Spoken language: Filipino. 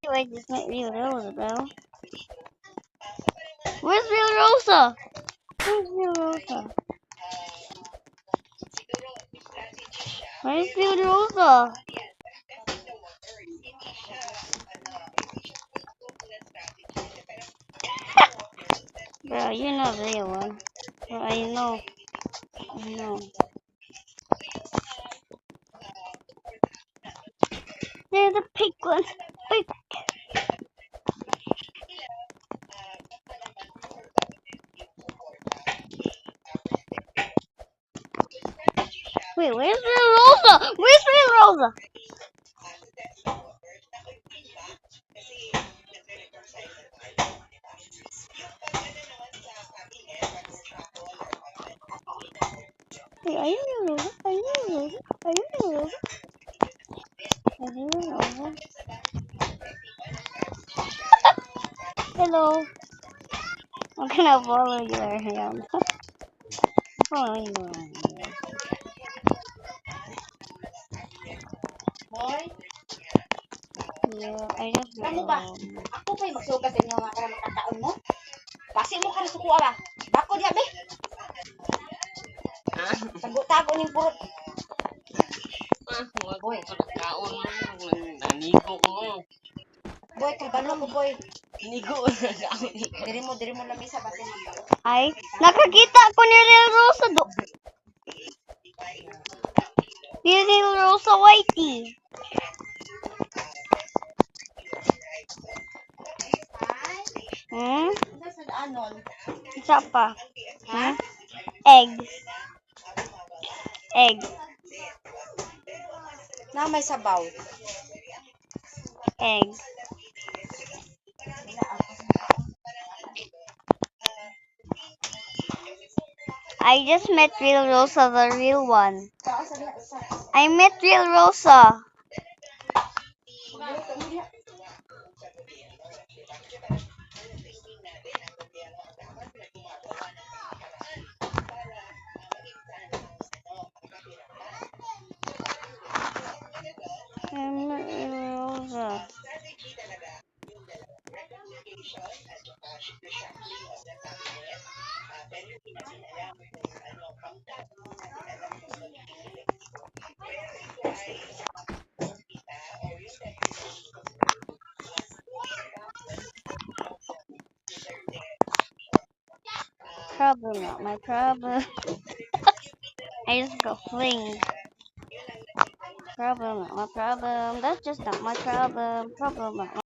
I just met Real Rosa, bro. Where's Real Rosa? Where's Real Rosa? Where's Real Rosa? Bro, you're not real one. Bro, I know. I know. There's a pink one. Pink. Wait, where's Real Rosa? Where's Real Rosa? Wait, are you Real Rosa? Are you Real Rosa? Are you Real Rosa? Are you Real Rosa? Hello. I'm gonna follow you around. Follow you around. Boy, Yeah, I just kamu ba? Ako kay magsugat sa inyo nga para makakaon mo. Basi mo ka suko ba? Bako diha be. Tago-tago ning purot. Boy, kaon mo. Nanigo mo. Boy, kalbano ko boy. Nigo. Diri mo lamisa basi mo. Ay, nakakita ko ni Real Rosa do. Real Rosa Whitey. Hmm? Unsa sad anon? Isa pa. Ha? Eggs. Eggs. Na may sabaw. Eggs. I just met Real Rosa, the real one. I met Real Rosa. I met Real Rosa. Problem, not my problem. I just go fling. Problem, not my problem. That's just not my problem. Problem, not my